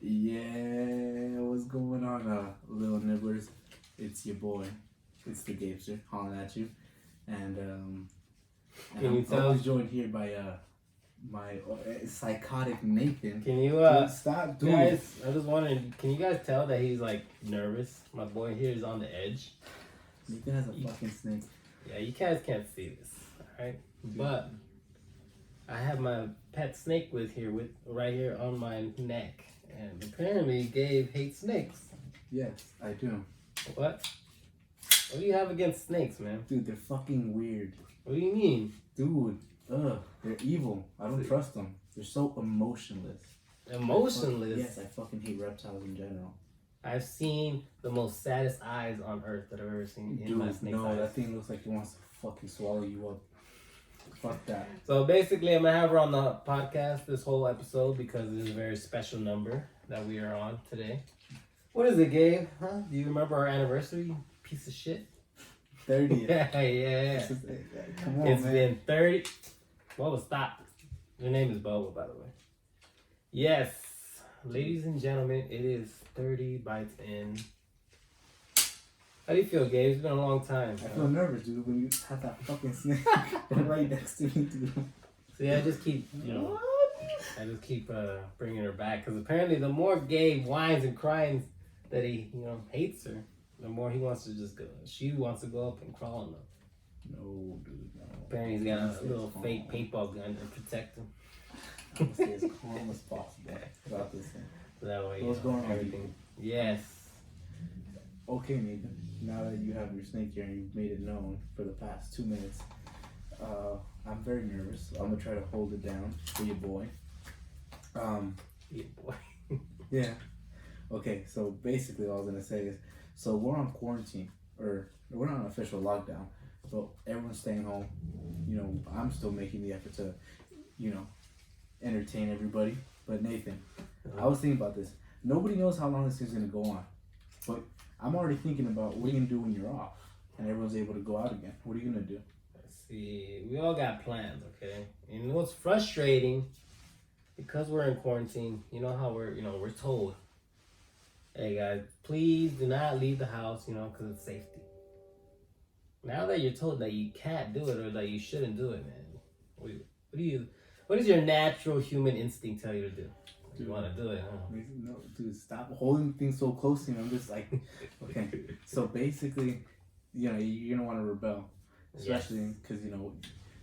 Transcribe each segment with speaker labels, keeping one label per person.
Speaker 1: Yeah, what's going on, little nibblers? It's your boy. It's the Gabester hollering at you, and
Speaker 2: Can you
Speaker 1: I'm
Speaker 2: tell?
Speaker 1: always joined here by my psychotic Nathan.
Speaker 2: Can you
Speaker 1: Dude, stop, dude.
Speaker 2: guys? I was wondering. Can you guys tell that he's like nervous? My boy here is on the edge.
Speaker 1: Nathan has a fucking snake.
Speaker 2: Yeah, you guys can't see this, all right? But I have my pet snake right here on my neck, and apparently Gabe hates snakes.
Speaker 1: Yes, I do.
Speaker 2: What? What do you have against snakes, man?
Speaker 1: Dude, they're fucking weird.
Speaker 2: What do you mean?
Speaker 1: Dude, they're evil. I don't trust them. They're so emotionless.
Speaker 2: Emotionless?
Speaker 1: Yes, I fucking hate reptiles in general.
Speaker 2: I've seen the most saddest eyes on earth that I've ever seen in my
Speaker 1: Dude,
Speaker 2: snake's
Speaker 1: no,
Speaker 2: eyes.
Speaker 1: that thing looks like it wants to fucking swallow you up. Fuck that.
Speaker 2: So basically, I'm gonna have her on the podcast this whole episode because it is a very special number that we are on today. What is it, Gabe? Huh? Do you remember our anniversary? You piece of shit.
Speaker 1: 30.
Speaker 2: Yeah.
Speaker 1: Come on,
Speaker 2: It's
Speaker 1: man.
Speaker 2: been 30. Bubba, stop. Your name is Bubba, by the way. Yes, ladies and gentlemen, it is 30 bites in. How do you feel, Gabe? It's been a long time.
Speaker 1: I feel nervous, dude, when you have that fucking snake right next to me, dude.
Speaker 2: See, I just keep, bringing her back because apparently the more Gabe whines and cries that he, hates her, the more he wants to just go. She wants to go up and crawl on him.
Speaker 1: No, dude, no.
Speaker 2: Apparently he's got a little fake paintball gun to protect him.
Speaker 1: I'm gonna stay as calm as possible about this thing.
Speaker 2: That way,
Speaker 1: What's going on,
Speaker 2: everything. Yes.
Speaker 1: Okay, Nathan. Now that you have your snake here and you've made it known for the past 2 minutes, I'm very nervous. So I'm gonna try to hold it down for your boy.
Speaker 2: Yeah, boy.
Speaker 1: Yeah. Okay, so basically all I was gonna say is, so we're on quarantine, or we're not on official lockdown, but everyone's staying home. I'm still making the effort to, entertain everybody. But Nathan, I was thinking about this. Nobody knows how long this thing's gonna go on, but I'm already thinking about what are you gonna do when you're off and everyone's able to go out again. What are you gonna do?
Speaker 2: Let's see, we all got plans, okay? And you know what's frustrating? Because we're in quarantine, you know how we're told, hey guys, please do not leave the house, because it's safety. Now that you're told that you can't do it or that you shouldn't do it, man, what does your natural human instinct tell you to do? You want to do it, huh?
Speaker 1: No, dude, stop holding things so close to me. I'm just like, okay. So basically, you're gonna want to rebel, especially because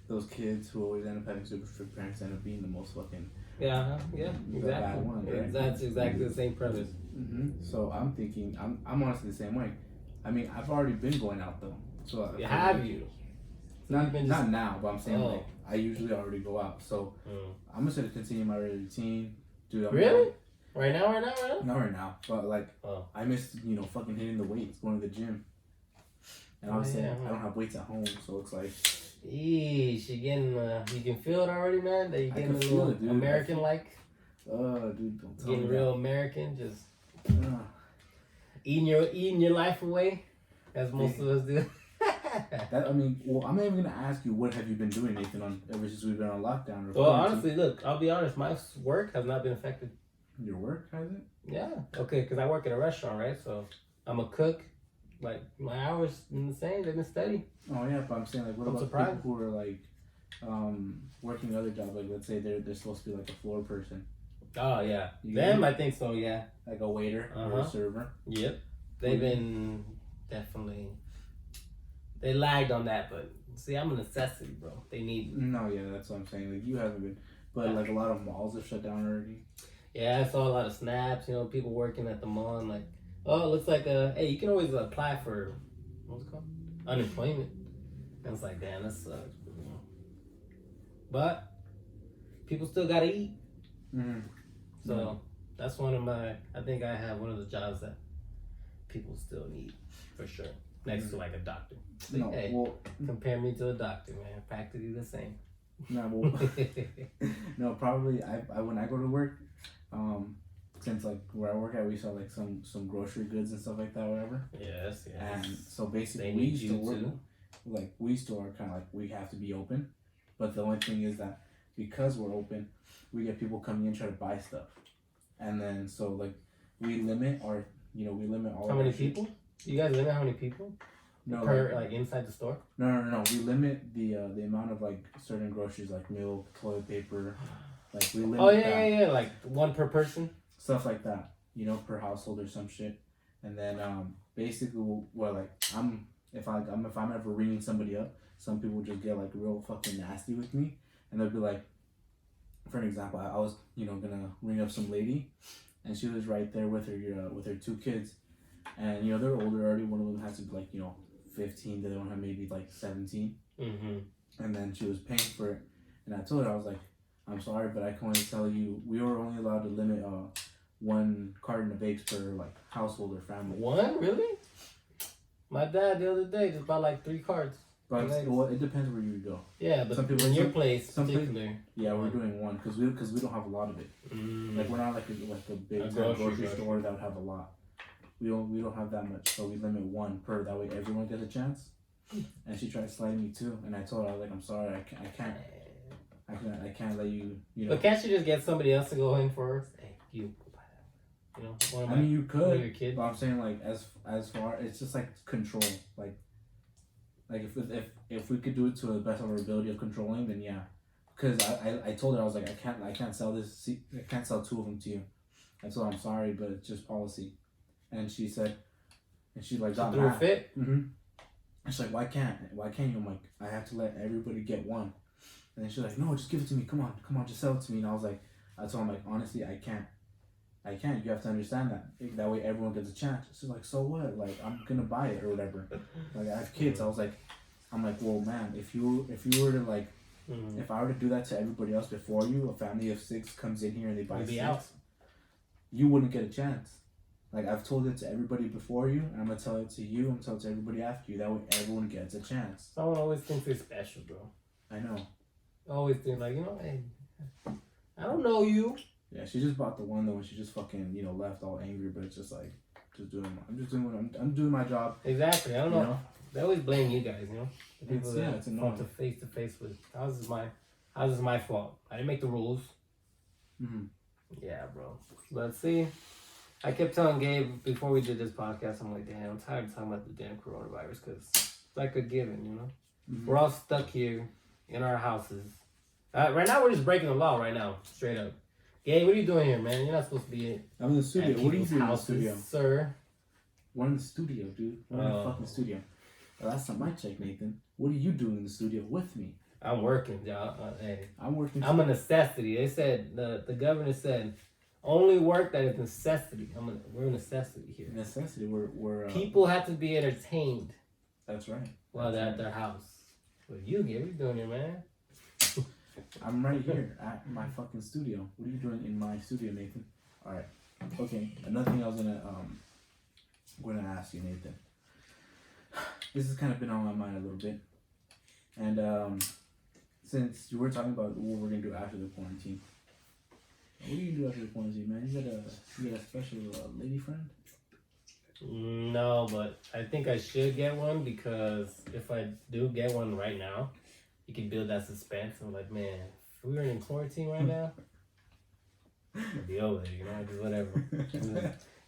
Speaker 1: those kids who always end up having super strict parents end up being the most fucking
Speaker 2: exactly.
Speaker 1: bad one, right?
Speaker 2: That's exactly the same premise.
Speaker 1: So I'm thinking, I'm honestly the same way. I mean, I've already been going out though. So
Speaker 2: Have you?
Speaker 1: Not now, but I'm saying like I usually already go out. So I'm just gonna continue my regular routine. Dude,
Speaker 2: Really? Right now?
Speaker 1: Not right now, but like I miss fucking hitting the weights, going to the gym, and obviously I don't have weights at home, so it's like.
Speaker 2: Eesh, you can feel it already, man. That you getting a little American-like.
Speaker 1: Dude, don't tell
Speaker 2: getting
Speaker 1: me
Speaker 2: real American, just eating your life away, as most of us do.
Speaker 1: I'm not even gonna ask you what have you been doing, Nathan, ever since we've been on lockdown.
Speaker 2: Well, honestly, look, I'll be honest. My work has not been affected.
Speaker 1: Your work hasn't?
Speaker 2: Yeah. Okay, because I work at a restaurant, right? So I'm a cook. Like my hours been the same. They've been steady.
Speaker 1: Oh yeah, but I'm saying like, what about people who are like, working other jobs? Like, let's say they're supposed to be like a floor person.
Speaker 2: Oh yeah, them I think so. Yeah,
Speaker 1: like a waiter or a server.
Speaker 2: Yep, they've been definitely. They lagged on that, but see, I'm a necessity, bro. They need me.
Speaker 1: No, yeah, that's what I'm saying. Like, you haven't been, but like a lot of malls have shut down already.
Speaker 2: Yeah, I saw a lot of snaps. People working at the mall and like, oh, it looks like hey, you can always apply for what's it called, unemployment. And it's like, damn, that sucks. But people still gotta eat. So that's one of my. I think I have one of the jobs that people still need for sure. Next to like a doctor. Like, hey, compare me to a doctor, man. Practically the same.
Speaker 1: No, probably I when I go to work, since like where I work at, we sell like some grocery goods and stuff like that, whatever.
Speaker 2: Yes.
Speaker 1: And so basically, we used to work, like we still are kind of like we have to be open, but the only thing is that because we're open, we get people coming in trying to buy stuff. And then so like we limit our we limit all.
Speaker 2: How many people? You guys limit how many people?
Speaker 1: No,
Speaker 2: per like inside the store.
Speaker 1: No. We limit the amount of like certain groceries like milk, toilet paper. Like we limit.
Speaker 2: Oh yeah. Like one per person.
Speaker 1: Stuff like that, per household or some shit. And then basically, well, like if I'm ever ringing somebody up, some people just get like real fucking nasty with me, and they'll be like, for an example, I was gonna ring up some lady, and she was right there with her 2 kids, and they're older already. One of them has to be like 15, the other one had maybe like 17, and then she was paying for it, and I told her, I was like, I'm sorry, but I can only tell you we were only allowed to limit 1 carton of eggs per like household or family.
Speaker 2: 1 really? My dad the other day just bought like 3 cards.
Speaker 1: But well, it depends where you go.
Speaker 2: Yeah, but some people in your place, particular.
Speaker 1: Yeah, we're doing 1 because we don't have a lot of it. Like we're not like a big grocery store that would have a lot. We don't have that much, so we limit 1 per. That way everyone gets a chance. And she tried sliding me too, and I told her, I was like, I'm sorry, I can't let you.
Speaker 2: But can't you just get somebody else to go in first? Hey, you buy that.
Speaker 1: I mean, you could.
Speaker 2: One of your kids.
Speaker 1: But I'm saying like as far, it's just like control. Like if we could do it to the best of our ability of controlling, then yeah. Because I told her, I was like, I can't sell this. I can't sell 2 of them to you. I told her, I'm sorry, but it's just policy. And she said, and she like got mad.
Speaker 2: Fit.
Speaker 1: And she's like, why can't you? I'm like, I have to let everybody get 1. And then she's like, no, just give it to me. Come on, just sell it to me. And I was like, I told him like, honestly, I can't. You have to understand that. That way everyone gets a chance. She's like, so what? Like, I'm gonna buy it or whatever. Like, I have kids. I'm like, well, man, if you were to like, if I were to do that to everybody else before you, a family of 6 comes in here and they buy 6, you wouldn't get a chance. Like, I've told it to everybody before you, and I'm gonna tell it to you. I'm gonna tell it to everybody after you. That way everyone gets a chance.
Speaker 2: Someone always thinks they're special, bro.
Speaker 1: I know.
Speaker 2: I always think like, hey, I don't know you.
Speaker 1: Yeah, she just bought the 1 though, and she just fucking left all angry. But it's just like, I'm doing my job.
Speaker 2: Exactly. I don't know. They always blame you guys. The people that come to face with. How's this my fault? I didn't make the rules. Yeah, bro. But see, I kept telling Gabe before we did this podcast, I'm like, damn, I'm tired of talking about the damn coronavirus because it's like a given, We're all stuck here in our houses. Right now, we're just breaking the law right now, straight up. Gabe, what are you doing here, man? You're not supposed to be
Speaker 1: I'm in the studio. What are you doing in the studio?
Speaker 2: Sir?
Speaker 1: We're in the studio, dude. We're in the fucking studio. Well, that's not my check, Nathan. What are you doing in the studio with me?
Speaker 2: I'm working, y'all. Hey.
Speaker 1: I'm working.
Speaker 2: I'm a necessity. They said, the governor said, only work that is necessity. We're a necessity here.
Speaker 1: Necessity. We're
Speaker 2: people have to be entertained.
Speaker 1: That's right.
Speaker 2: While they're at their house. What you, Gabe? What are you doing here, man?
Speaker 1: I'm right here at my fucking studio. What are you doing in my studio, Nathan? All right. Okay. Another thing I was gonna ask you, Nathan. This has kind of been on my mind a little bit, and since you were talking about what we're gonna do after the quarantine, what do you do after the quarantine, man? You got a special lady friend?
Speaker 2: No, but I think I should get one because if I do get one right now, you can build that suspense. I'm like, man, if we were in quarantine right now, it'd be over there, just whatever.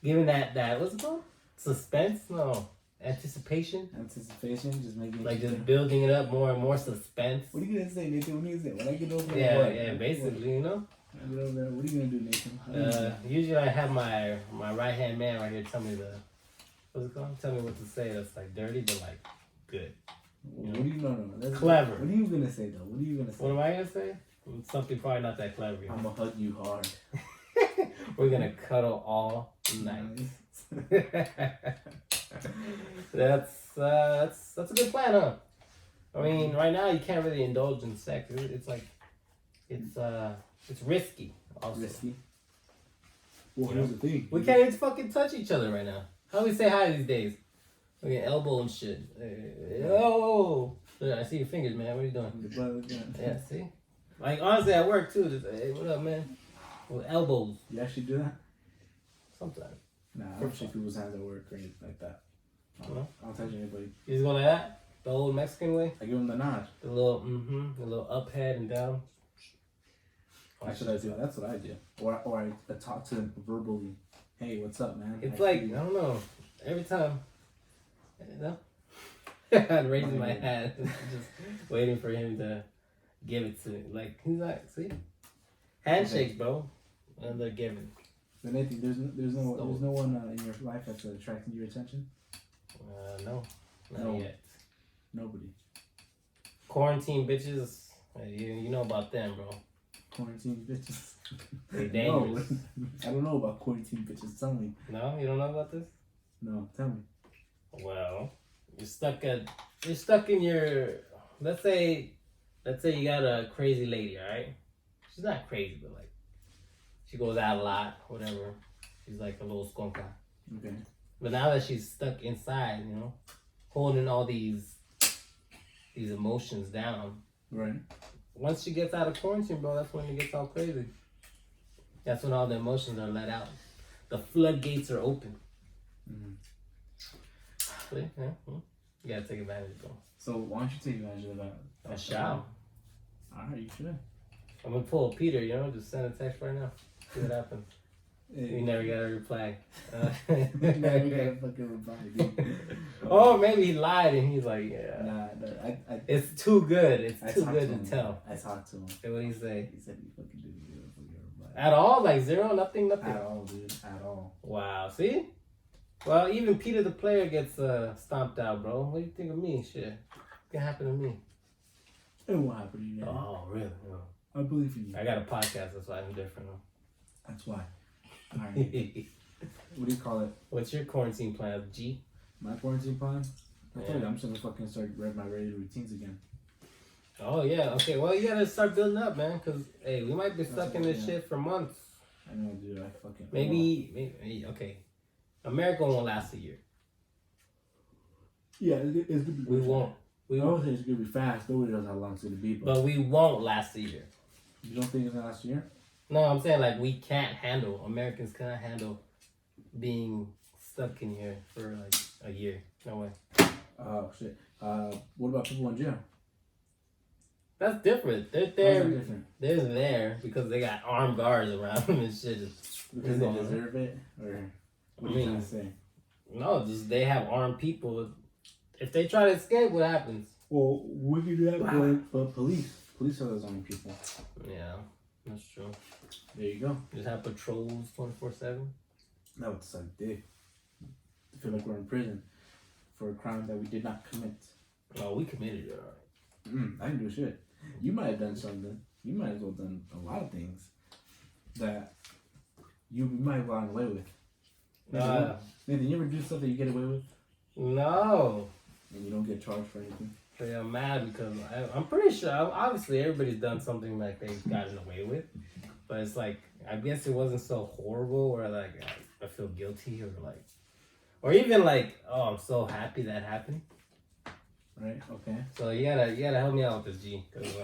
Speaker 2: Giving that what's it called? Suspense? No. Anticipation,
Speaker 1: just making
Speaker 2: like just building it up more and more suspense.
Speaker 1: What are you gonna say, Nathan? What are you gonna say? When I get over
Speaker 2: there, yeah, basically,
Speaker 1: I get over there. What are you gonna do, Nathan?
Speaker 2: Usually I have my right hand man right here tell me what's it called? Tell me what to say that's like dirty but like good.
Speaker 1: What do you know? That's
Speaker 2: clever.
Speaker 1: What are you gonna say though? What are you gonna say?
Speaker 2: What am I gonna say? Something probably not that clever.
Speaker 1: I'm gonna hug you hard.
Speaker 2: We're gonna cuddle all night. That's a good plan, huh? I mean, right now you can't really indulge in sex. It's like it's risky. Also.
Speaker 1: Risky. Well, here's the thing.
Speaker 2: We can't even fucking touch each other right now. How do we say hi these days? We get elbow and shit. Oh, I see your fingers, man. What are you doing? Yeah, see. Like honestly, at work too. Just, hey, what up, man? With elbows.
Speaker 1: You actually do that?
Speaker 2: Sometimes.
Speaker 1: Nah, I don't shake people's hands at work or anything like that. I don't touch anybody.
Speaker 2: You just go like that? The old Mexican way?
Speaker 1: I give them the nod.
Speaker 2: The little up head and down.
Speaker 1: That's what I do. That's what I do. Or I talk to them verbally. Hey, what's up, man?
Speaker 2: It's like, I don't know. Every time, you know, I'm raising my hand, just waiting for him to give it to me. Like, he's like, see? Handshakes, bro. And they're giving.
Speaker 1: So Nathan, there's no one in your life that's attracting your attention?
Speaker 2: No. Not yet.
Speaker 1: Nobody.
Speaker 2: Quarantine bitches, you know about them, bro.
Speaker 1: Quarantine bitches?
Speaker 2: They dangerous.
Speaker 1: No, I don't know about quarantine bitches. Tell me.
Speaker 2: No? You don't know about this?
Speaker 1: No, tell me.
Speaker 2: Well, you're stuck in your, let's say you got a crazy lady, alright? She's not crazy, but like, she goes out a lot, whatever. She's like a little skunka.
Speaker 1: Okay.
Speaker 2: But now that she's stuck inside, you know, holding all these emotions down.
Speaker 1: Right.
Speaker 2: Once she gets out of quarantine, bro, that's when it gets all crazy. That's when all the emotions are let out. The floodgates are open.
Speaker 1: Mm-hmm.
Speaker 2: See? Yeah. You gotta take advantage, bro.
Speaker 1: So why don't you take advantage of that?
Speaker 2: I shall.
Speaker 1: Alright, you should.
Speaker 2: I'm gonna pull Peter, you know, just send a text right now. See what happens. You never got a reply.
Speaker 1: Never got a fucking reply, dude.
Speaker 2: Oh, maybe he lied and he's like, yeah.
Speaker 1: Nah,
Speaker 2: it's too good. It's too good to tell.
Speaker 1: I talked to him.
Speaker 2: Hey, what did he say?
Speaker 1: He said he fucking didn't get a fucking reply.
Speaker 2: At all? Like zero? Nothing?
Speaker 1: At all, dude. At all.
Speaker 2: Wow. See? Well, even Peter the player gets stomped out, bro. What do you think of me? Shit. What can happen to me?
Speaker 1: It won't happen to you, man.
Speaker 2: Oh, really? No.
Speaker 1: I believe in you.
Speaker 2: I got a podcast, that's why I'm different. Huh?
Speaker 1: That's why. Alright. What do you call it?
Speaker 2: What's your quarantine plan, G?
Speaker 1: My quarantine plan? I told you, I'm just gonna fucking start my regular routines again.
Speaker 2: Oh, yeah. Okay, well, you gotta start building up, man, because, hey, we might be stuck in this shit for months.
Speaker 1: I know, dude. I fucking...
Speaker 2: Maybe, okay. America won't last a year.
Speaker 1: Yeah, it's gonna be...
Speaker 2: We won't.
Speaker 1: I don't think it's gonna be fast. Nobody knows how long it's gonna be.
Speaker 2: But we won't last a year.
Speaker 1: You don't think it's gonna last a year?
Speaker 2: No, I'm saying, like, Americans cannot handle being stuck in here for, like, a year. No way.
Speaker 1: Oh, shit. What about people in jail?
Speaker 2: That's different. They're there because they got armed guards around them and shit.
Speaker 1: Because they deserve it? Or what are you trying to say?
Speaker 2: No, just they have armed people. If they try to escape, what happens?
Speaker 1: Well, we can do that but police. Police are those armed people.
Speaker 2: Yeah, that's true.
Speaker 1: There you go.
Speaker 2: Just have patrols 24/7.
Speaker 1: That would suck dick. I feel like we're in prison for a crime that we did not commit.
Speaker 2: Oh, we committed it, alright.
Speaker 1: I didn't do shit. You might have done something. You might as well done a lot of things that you might have gotten away with. Nathan, you ever do stuff that you get away with?
Speaker 2: No.
Speaker 1: And you don't get charged for anything?
Speaker 2: Yeah, I'm mad because I'm pretty sure, obviously everybody's done something like they've gotten away with. But it's like, I guess it wasn't so horrible where like I feel guilty or even like, oh, I'm so happy that happened.
Speaker 1: Right, okay.
Speaker 2: So you gotta help me out with this, G. Cause,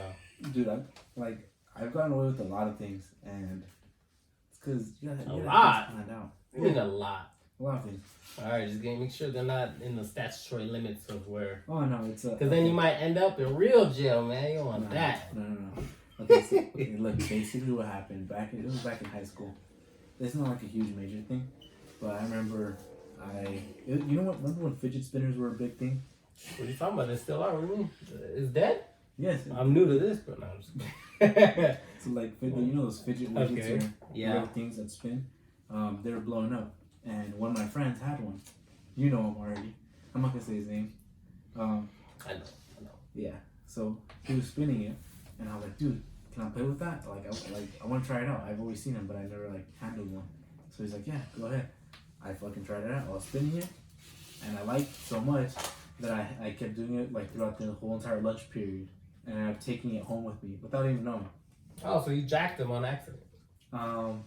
Speaker 1: dude, I've gotten away with a lot of things, and it's because you gotta find out.
Speaker 2: I mean a lot.
Speaker 1: A lot of things.
Speaker 2: All right, just make sure they're not in the statutory limits of where.
Speaker 1: Oh no, it's
Speaker 2: because then you might end up in real jail, man. You don't want that.
Speaker 1: No. Okay, so, look, basically what happened it was back in high school. It's not like a huge major thing, but I remember you know what? Remember when fidget spinners were a big thing?
Speaker 2: What are you talking about? They still are. What do you mean? It's dead?
Speaker 1: Yes.
Speaker 2: I'm new to this, but no, I'm just
Speaker 1: so like, you know those fidget widgets or
Speaker 2: yeah,
Speaker 1: things that spin? They were blowing up, and one of my friends had one. You know him already. I'm not gonna say his name.
Speaker 2: I know.
Speaker 1: Yeah. So he was spinning it, and I was like, dude, can I play with that? I want to try it out. I've always seen him, but I never handled one. So he's like, yeah, go ahead. I fucking tried it out. I was spinning it, and I liked it so much that I kept doing it throughout the whole entire lunch period, and I'm taking it home with me without even knowing.
Speaker 2: Oh, so you jacked him on accident?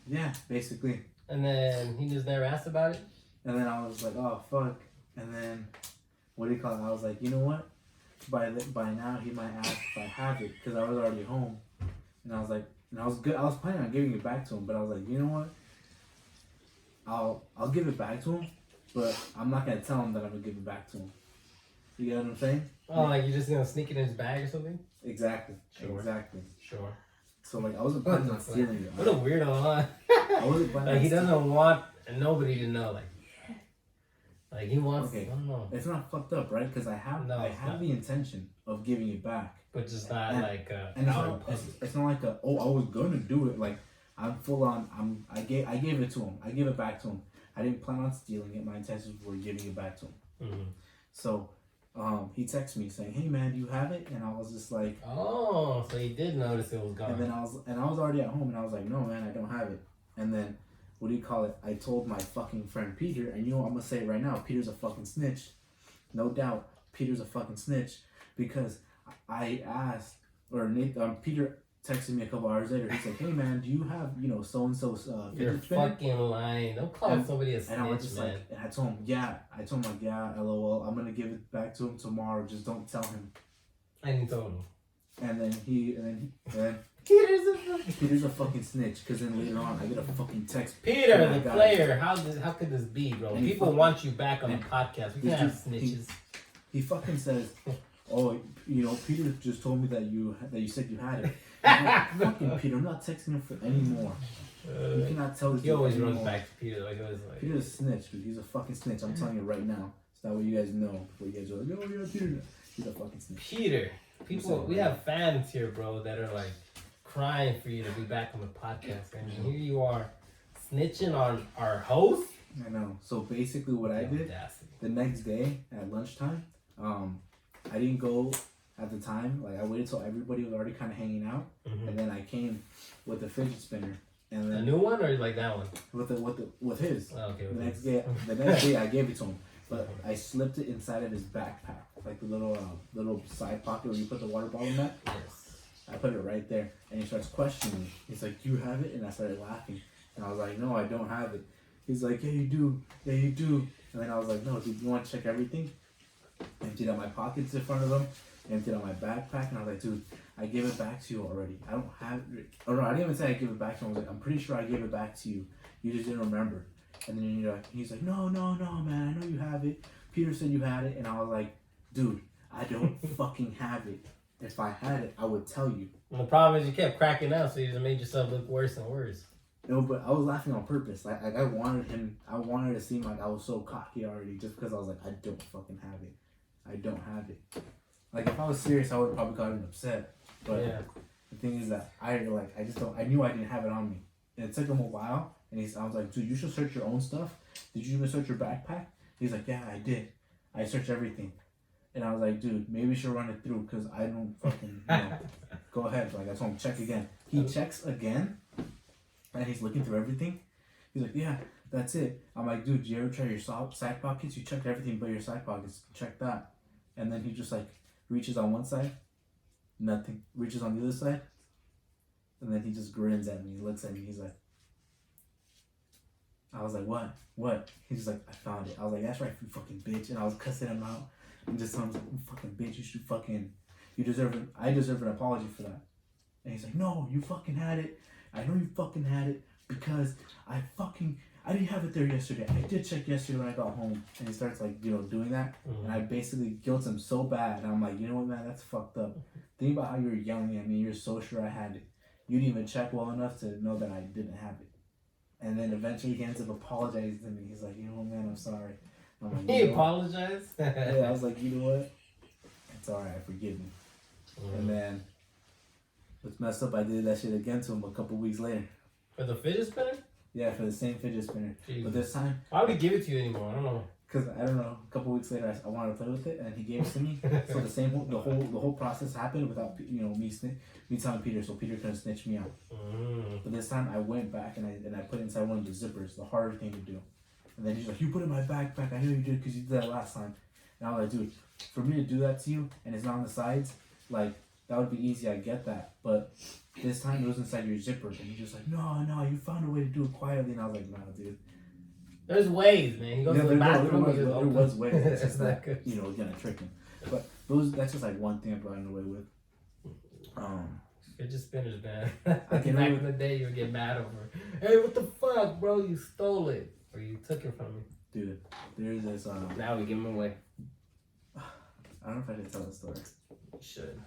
Speaker 1: Yeah, basically.
Speaker 2: And then he just never asked about it?
Speaker 1: And then I was like, oh fuck. And then what do you call it? I was like, you know what? By now he might ask if I have it because I was already home. And I was like, and I was good. I was planning on giving it back to him, but I was like, you know what? I'll give it back to him, but I'm not gonna tell him that I'm gonna give it back to him. You get what I'm saying?
Speaker 2: Oh, like you're just gonna sneak it in his bag or something?
Speaker 1: Exactly.
Speaker 2: Sure.
Speaker 1: Exactly.
Speaker 2: Sure.
Speaker 1: So like I wasn't planning on stealing it.
Speaker 2: What a weirdo, huh?
Speaker 1: I wasn't planning.
Speaker 2: Like he doesn't want nobody to know. Like yeah. Like he wants.
Speaker 1: Okay.
Speaker 2: I don't know.
Speaker 1: It's not fucked up, right? Because I have the intention of giving it back.
Speaker 2: But just not like
Speaker 1: and it's not like I was gonna do it. Like I'm full on. I gave it to him. I gave it back to him. I didn't plan on stealing it. My intentions were giving it back to him.
Speaker 2: Mm-hmm.
Speaker 1: So, he texted me saying, "Hey man, do you have it?" And I was just like,
Speaker 2: "Oh, so he did notice it was gone."
Speaker 1: And then I was already at home, and I was like, "No man, I don't have it." And then, what do you call it? I told my fucking friend Peter, and you know I'm gonna say it right now. Peter's a fucking snitch, no doubt. Peter's a fucking snitch because I asked, or Peter texted me a couple hours later. He's like, "Hey man, do you have so and so's
Speaker 2: You're fucking lying. Don't call somebody a snitch,
Speaker 1: and I was just
Speaker 2: man."
Speaker 1: Like, and I told him, yeah. I told him like, yeah, lol. I'm gonna give it back to him tomorrow. Just don't tell him.
Speaker 2: And you told him.
Speaker 1: And then Peter's a fucking snitch. Cause then later on, I get a fucking text.
Speaker 2: Peter, the player. How could this be, bro? And people want you back on the podcast. We can't have snitches.
Speaker 1: He fucking says, "Oh, Peter just told me that you said you had it." Like, fucking Peter, I'm not texting him for any more. You cannot tell this.
Speaker 2: He always runs back to Peter. Like,
Speaker 1: Peter's a snitch, dude. He's a fucking snitch. I'm telling you right now. It's not what you guys know. Before you guys are like, "Oh yeah, Peter." He's a fucking snitch.
Speaker 2: Peter, people, we have fans here, bro, that are like crying for you to be back on the podcast, and here you are snitching on our host.
Speaker 1: I know. So basically, what I did the next day at lunchtime, I didn't go at the time. Like I waited till everybody was already kind of hanging out, and then I came with the fidget spinner. And then
Speaker 2: a new one or like that one?
Speaker 1: With his.
Speaker 2: Oh, okay.
Speaker 1: The next day I gave it to him, but I slipped it inside of his backpack, like the little side pocket where you put the water bottle in that.
Speaker 2: Yes.
Speaker 1: I put it right there, and he starts questioning me. He's like, "You have it?" And I started laughing, and I was like, "No, I don't have it." He's like, "Yeah, you do. Yeah, you do." And then I was like, "No, dude, you want to check everything?" Emptied out my pockets in front of him, emptied out my backpack, and I was like, "Dude, I gave it back to you already. I don't have it." Or no, I didn't even say I gave it back to him. I was like, "I'm pretty sure I gave it back to you. You just didn't remember." And then he's like, "No, man, I know you have it. Peter said you had it." And I was like, "Dude, I don't fucking have it. If I had it, I would tell you."
Speaker 2: And the problem is you kept cracking up, so you just made yourself look worse and worse.
Speaker 1: No, but I was laughing on purpose. Like I wanted to seem like I was so cocky already, just because I was like, I don't fucking have it. I don't have it. Like if I was serious, I would have probably gotten upset. But
Speaker 2: yeah.
Speaker 1: The thing is that I just don't. I knew I didn't have it on me, and it took him a while. And I was like, "Dude, you should search your own stuff. Did you even search your backpack?" He's like, "Yeah, I did. I searched everything." And I was like, "Dude, maybe we should run it through because I don't fucking go ahead." Like I told him, check again. He checks again, and he's looking through everything. He's like, "Yeah, that's it." I'm like, "Dude, did you ever try your side pockets? You checked everything but your side pockets. Check that." And then he just like reaches on one side, nothing. Reaches on the other side, and then he just grins at me. He looks at me. He's like, I was like, "What? What?" He's just like, "I found it." I was like, "That's right, you fucking bitch." And I was cussing him out. And just telling him, like, "You fucking bitch, you deserve it. I deserve an apology for that." And he's like, "No, you fucking had it. I know you fucking had it because I didn't have it there yesterday. I did check yesterday when I got home." And he starts like, doing that. Mm-hmm. And I basically guilt him so bad. And I'm like, "You know what, man, that's fucked up. Think about how you were yelling at me. You're so sure I had it. You didn't even check well enough to know that I didn't have it." And then eventually he ends up apologizing to me. He's like, "You know what, man, I'm sorry." I'm like,
Speaker 2: he apologized?
Speaker 1: Yeah, I was like, "You know what? It's alright, forgive me." Mm-hmm. And then, what's messed up, I did that shit again to him a couple weeks later.
Speaker 2: For the fidget spinner?
Speaker 1: Yeah, for the same fidget spinner. Jeez. But this time...
Speaker 2: Why would he give it to you anymore? I don't know.
Speaker 1: Because, I don't know, a couple weeks later, I wanted to play with it, and he gave it to me. So the whole process happened without, me telling Peter, so Peter couldn't snitch me out. Mm. But this time, I went back, and I put it inside one of the zippers, the harder thing to do. And then he's like, "You put it in my backpack. I know you did because you did that last time." And I was like, "Dude, for me to do that to you and it's not on the sides, like, that would be easy. I get that. But this time it was inside your zipper." And he's just like, no, you found a way to do it quietly." And I was like, "Nah, dude.
Speaker 2: There's ways, man. He goes to the bathroom.
Speaker 1: There was ways. It's just that, gonna trick him." But that's just like one thing I brought away with.
Speaker 2: Fidget spinners, man. Back in the day, you would get mad over, "Hey, what the fuck, bro? You stole it. Or you took it from me."
Speaker 1: Dude, there's this...
Speaker 2: Now we give him away.
Speaker 1: I don't know if I should tell the story.
Speaker 2: You should.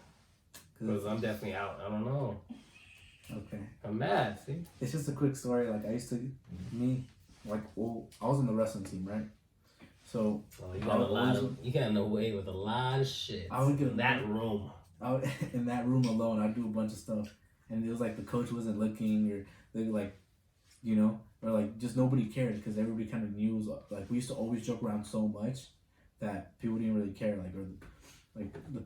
Speaker 2: Because I'm definitely out. I don't know.
Speaker 1: Okay.
Speaker 2: I'm mad. See.
Speaker 1: It's just a quick story. Like I used to, I was on the wrestling team, right? So
Speaker 2: you got away with a lot of shit.
Speaker 1: I would get
Speaker 2: in that room.
Speaker 1: In that room alone, I'd do a bunch of stuff, and it was like the coach wasn't looking, or they like, or like just nobody cared because everybody kind of knew. Like we used to always joke around so much that people didn't really care.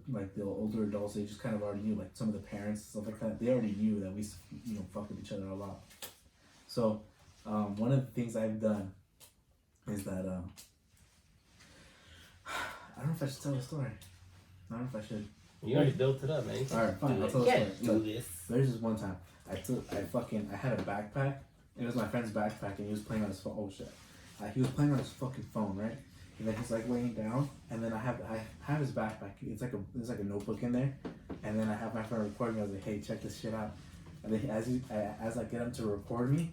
Speaker 1: Like the older adults, they just kind of already knew. Like some of the parents, stuff like that, they already knew that we fuck with each other a lot. So one of the things I've done is that I don't know if I should tell the story. I don't know if I should.
Speaker 2: You already built it up, man.
Speaker 1: Alright, fine. I'll tell the story.
Speaker 2: Do this.
Speaker 1: There's this one time I had a backpack. It was my friend's backpack, and he was playing on his phone. Oh shit! He was playing on his fucking phone, right? And then he's like laying down, and then I have his backpack. There's like a notebook in there, and then I have my friend recording me. I was like, hey, check this shit out. And then as I get him to record me,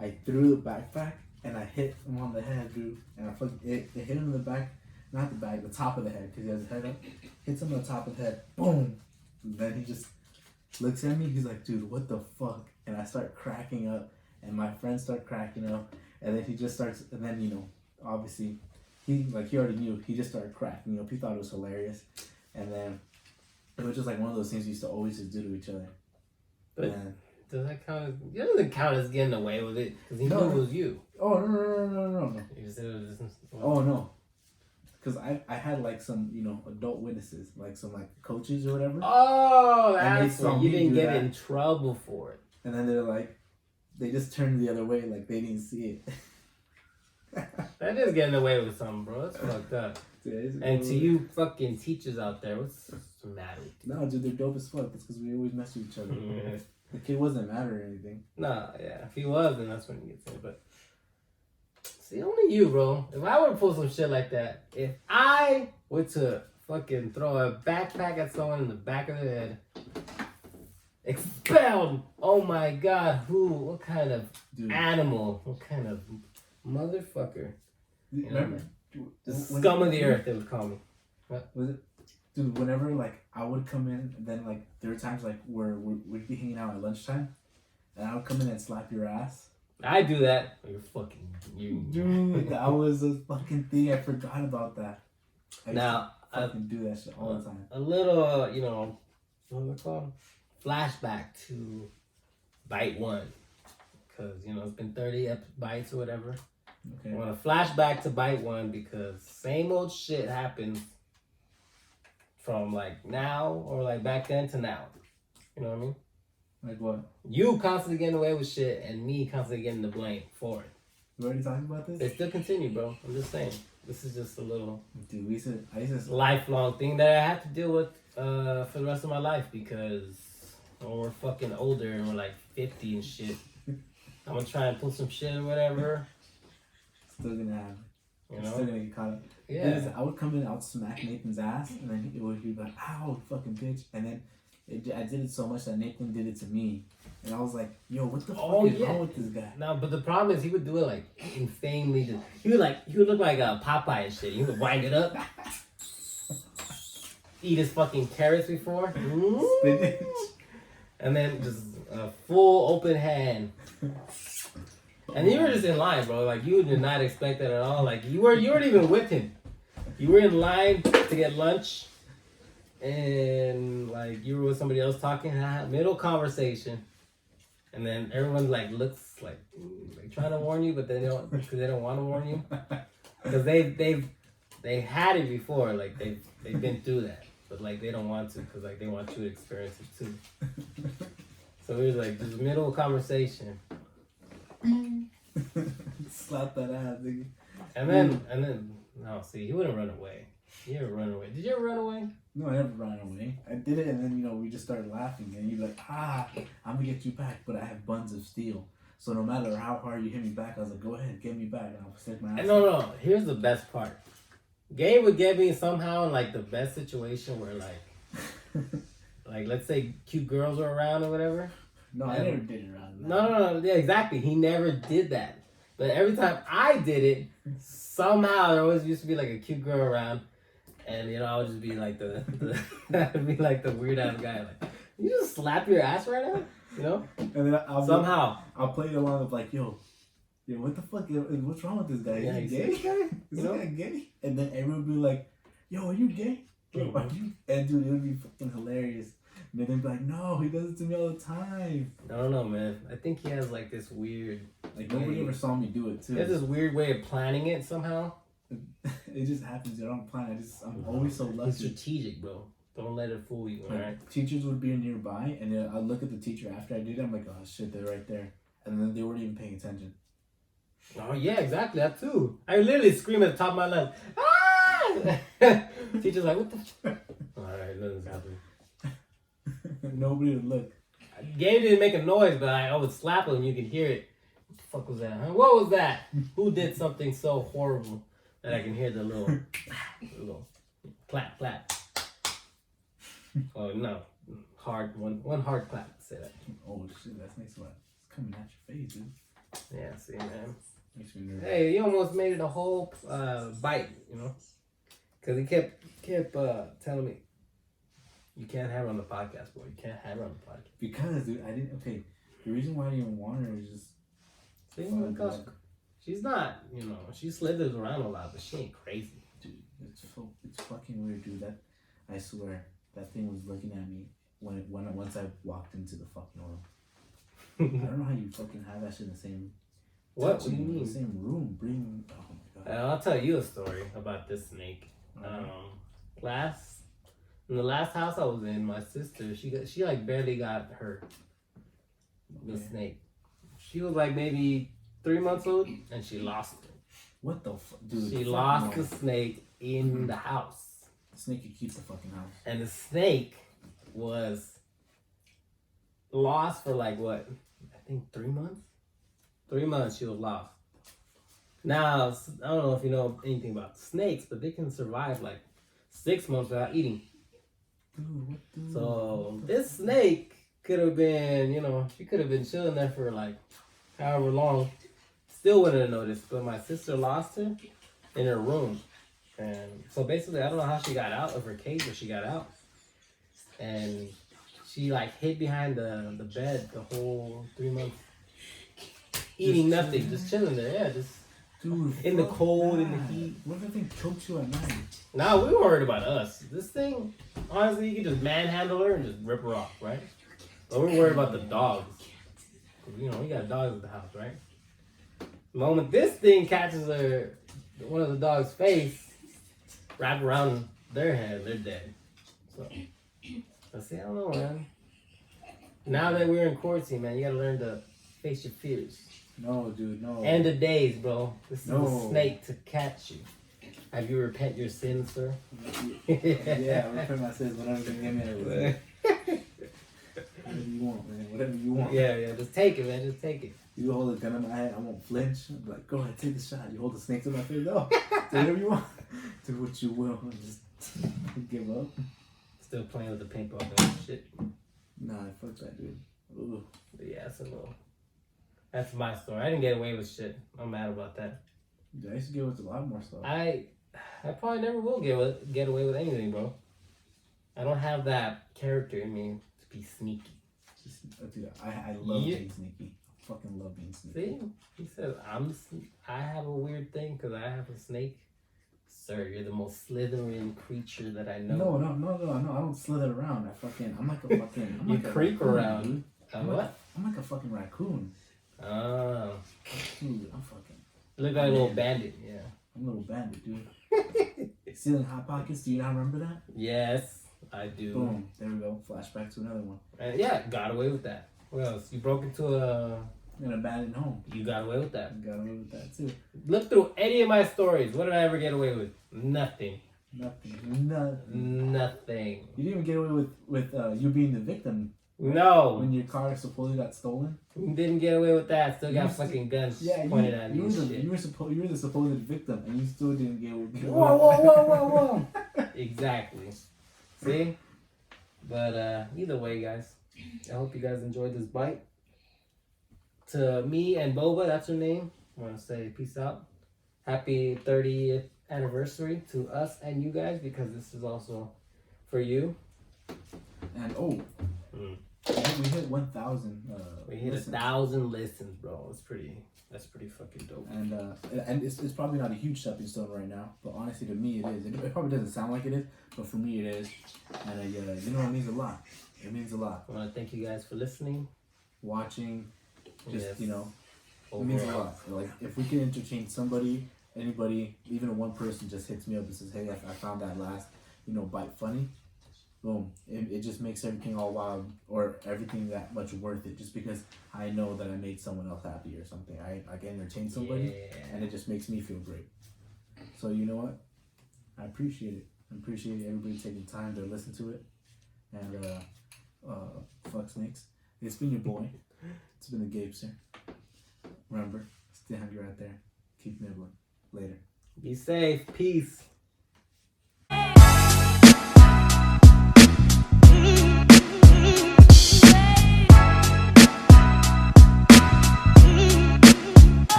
Speaker 1: I threw the backpack and I hit him on the head, dude. And it hit him in the back, not the back, the top of the head, because he has his head up. Hits him on the top of the head, boom. And then he just looks at me. He's like, dude, what the fuck? And I start cracking up, and my friends start cracking up, and then he just starts. And then obviously. He already knew. He just started cracking. He thought it was hilarious, and then it was just like one of those things we used to always just do to each other.
Speaker 2: But does that count? It doesn't count as getting away with it because he knew it was you.
Speaker 1: Oh no!
Speaker 2: You said it was
Speaker 1: oh no, because I had like some adult witnesses, like some like coaches or whatever.
Speaker 2: Oh, that's why you didn't get in trouble for it.
Speaker 1: And then they're like, they just turned the other way, like they didn't see it.
Speaker 2: That is getting away with something, bro. That's fucked up. Dude, and to you fucking teachers out there, what's the matter with you?
Speaker 1: No, dude, they're dope as fuck. It's because we always mess with each other. Yeah. The kid wasn't mad or anything.
Speaker 2: Nah, yeah. If he was, then that's when he gets in. But see, only you, bro. If I were to pull some shit like that, if I were to fucking throw a backpack at someone in the back of the head, expelled. Oh my God, who? What kind of animal? What kind of motherfucker?
Speaker 1: Remember,
Speaker 2: the scum of the earth, they would call me.
Speaker 1: What was it? Dude, whenever like I would come in, and then like there were times like where we'd be hanging out at lunchtime, and I would come in and slap your ass.
Speaker 2: I do that. You're fucking you.
Speaker 1: Dude, that was a fucking thing. I forgot about that.
Speaker 2: I
Speaker 1: fucking do that shit all the time.
Speaker 2: A little, what's it called? Flashback to bite one. Because, it's been 30 bites or whatever. Okay. I want to flashback to bite one because same old shit happens from like now or like back then to now. You know what I mean?
Speaker 1: Like what?
Speaker 2: You constantly getting away with shit and me constantly getting the blame for it.
Speaker 1: You already talking about this?
Speaker 2: They still continue, bro. I'm just saying. This is just a little
Speaker 1: lifelong
Speaker 2: thing that I have to deal with for the rest of my life because when we're fucking older and we're like 50 and shit. I'm gonna try and pull some shit or whatever.
Speaker 1: Still gonna happen. Still gonna get caught up.
Speaker 2: Yeah.
Speaker 1: I would come in, I would smack Nathan's ass, and then it would be like, ow, fucking bitch. And then I did it so much that Nathan did it to me. And I was like, yo, what the fuck is wrong with this guy?
Speaker 2: No, but the problem is he would do it like insanely. He would look like a Popeye and shit. He would wind it up. Eat his fucking carrots before.
Speaker 1: Spinach.
Speaker 2: And then just a full open hand. And you were just in line, bro. Like you did not expect that at all. Like you weren't even with him. You were in line to get lunch, and like you were with somebody else talking, middle conversation, and then everyone like looks like trying to warn you, but they don't because they don't want to warn you because they had it before. Like they've been through that, but like they don't want to because like they want you to experience it too. So it was like this middle conversation.
Speaker 1: Slap that ass, nigga.
Speaker 2: And then no, see, he wouldn't run away. You ever run away? Did you ever run away?
Speaker 1: No, I never ran away. I did it, and then we just started laughing, and you're like, I'm gonna get you back, but I have buns of steel. So no matter how hard you hit me back, I was like, go ahead, get me back, and I'll stick my ass.
Speaker 2: No. Here's the best part. Gabe would get me somehow in like the best situation where like let's say cute girls are around or whatever.
Speaker 1: No, I never did it around.
Speaker 2: No. Yeah, exactly. He never did that. But every time I did it, somehow there always used to be like a cute girl around, and I would just be like the I'd be like the weird ass guy. Like, you just slap your ass right now? You know?
Speaker 1: And then
Speaker 2: Somehow.
Speaker 1: I'll play it along with like, yo, what the fuck? What's wrong with this guy?
Speaker 2: Yeah,
Speaker 1: Is he gay? Is this guy gay? And then everyone would be like, yo, are you gay? Yo, are you? And dude, it would be fucking hilarious. And then they'd be like, no, he does it to me all the time.
Speaker 2: I don't know, man. I think he has like this weird...
Speaker 1: Like, nobody ever saw me do it, too.
Speaker 2: He has this weird way of planning it somehow.
Speaker 1: It just happens. I don't plan. I'm always so lucky.
Speaker 2: It's strategic, bro. Don't let it fool you, alright?
Speaker 1: Teachers would be nearby, and then I'd look at the teacher after I did it. I'm like, oh, shit, they're right there. And then they weren't even paying attention.
Speaker 2: Oh, yeah, exactly. That, too. I literally scream at the top of my lungs. Ah! Teacher's like, what the... Alright, nothing's happening.
Speaker 1: Nobody would look.
Speaker 2: Gabe didn't make a noise, but I would slap him and you could hear it. What the fuck was that, huh? What was that? Who did something so horrible that I can hear the little clap, clap? Oh, no. Hard, one hard clap. Say that.
Speaker 1: Oh, shit, that's nice. What? It's coming at your face, dude.
Speaker 2: Yeah, see, man.
Speaker 1: Makes me nervous.
Speaker 2: Hey, you almost made it a whole bite, you know? Because he kept telling me, you can't have her on the podcast, boy. You can't have her on the podcast.
Speaker 1: Because, dude, I didn't... Okay, the reason why I didn't want her is just...
Speaker 2: See, because she's not, you know, she slithers around a lot, but she ain't crazy.
Speaker 1: Dude, it's fucking weird, dude. That, I swear, that thing was looking at me once I walked into the fucking oil. I don't know how you fucking have that shit in the same...
Speaker 2: What do you mean?
Speaker 1: The same room. Oh my god.
Speaker 2: I'll tell you a story about this snake. In the last house I was in, my sister, she like barely got hurt. The snake. She was like maybe 3 months old, and she lost it.
Speaker 1: What the fuck, dude?
Speaker 2: She lost the snake in the house.
Speaker 1: The snake could keep the fucking house.
Speaker 2: And the snake was lost for like what? I think 3 months. 3 months she was lost. Now I don't know if you know anything about snakes, but they can survive like 6 months without eating.
Speaker 1: Dude,
Speaker 2: So this snake could have been, you know, she could have been chilling there for like however long. Still wouldn't have noticed, but my sister lost her in her room. And so basically, I don't know how she got out of her cage, but she got out. And she like hid behind the bed the whole 3 months. Eating nothing, just chilling there, yeah, just
Speaker 1: dude,
Speaker 2: in the cold, in the heat.
Speaker 1: What if that thing chokes you at night?
Speaker 2: Nah, we were worried about us. This thing, honestly, you can just manhandle her and just rip her off, right? But we're worried about the dogs. You know, we got dogs at the house, right? The moment this thing catches one of the dog's face, wrap around their head, they're dead. So, let's see, I don't know, man. Now that we're in quarantine, man, you gotta learn to face your fears.
Speaker 1: No, dude, no.
Speaker 2: End of days, bro. This is a snake to catch you. Have you repent your sins, sir?
Speaker 1: Yeah, I repent my sins whenever they give me a whatever you want, man. Whatever you want.
Speaker 2: Yeah, just take it, man. Just take it.
Speaker 1: You hold a gun in my head, I won't flinch. I'm like, go ahead, take the shot. You hold the snake to my face, no. Do whatever you want. Do what you will. Just give up.
Speaker 2: Still playing with the paintball gun and shit.
Speaker 1: Nah, fuck that, dude. Ooh.
Speaker 2: But yeah, that's my story. I didn't get away with shit. I'm mad about that.
Speaker 1: Dude, I used to get away with a lot more stuff.
Speaker 2: I probably never will get away with anything, bro. I don't have that character in me to be sneaky.
Speaker 1: Dude, I love being sneaky. I fucking love being sneaky.
Speaker 2: See? He says, I have a weird thing because I have a snake. Sir, you're the most slithering creature that I know.
Speaker 1: No. I don't slither around. I'm like a fucking...
Speaker 2: You creep around. What?
Speaker 1: I'm like a fucking raccoon.
Speaker 2: Oh.
Speaker 1: Dude, I'm fucking...
Speaker 2: Look like a little bandit, yeah.
Speaker 1: I'm a little bandit, dude. Stealing Hot Pockets, do you not remember that?
Speaker 2: Yes, I do.
Speaker 1: Boom, there we go. Flashback to another one.
Speaker 2: And yeah, got away with that. What else? You broke into
Speaker 1: an abandoned home.
Speaker 2: You got away with that.
Speaker 1: Got away with that too.
Speaker 2: Look through any of my stories. What did I ever get away with? Nothing.
Speaker 1: Nothing.
Speaker 2: Nothing.
Speaker 1: You didn't even get away with you being the victim.
Speaker 2: No.
Speaker 1: When your car supposedly got stolen.
Speaker 2: Didn't get away with that. Still got fucking guns pointed at me.
Speaker 1: You were the supposed victim, and you still didn't get away.
Speaker 2: Whoa. Exactly. See? But either way, guys, I hope you guys enjoyed this bite. To me and Boba, that's her name, I want to say peace out. Happy 30th anniversary to us and you guys, because this is also for you.
Speaker 1: And We hit 1,000.
Speaker 2: We hit
Speaker 1: listens.
Speaker 2: 1,000 listens, bro. That's pretty fucking dope.
Speaker 1: And it's probably not a huge stepping stone right now, but honestly, to me, it is. It probably doesn't sound like it is, but for me, it is. And you know, it means a lot. It means a lot.
Speaker 2: I want to thank you guys for listening,
Speaker 1: watching. Just
Speaker 2: Yes.
Speaker 1: you know, it
Speaker 2: Overall.
Speaker 1: means a lot. Like if we can entertain somebody, anybody, even one person just hits me up and says, "Hey, I found that last, bite funny." Boom! It just makes everything all wild, or everything that much worth it. Just because I know that I made someone else happy or something. I can entertain somebody, and it just makes me feel great. So you know what? I appreciate it. I appreciate everybody taking time to listen to it. And fuck snakes. It's been your boy. It's been the Gabe, sir. Remember, stay hungry out there. Keep nibbling. Later.
Speaker 2: Be safe. Peace.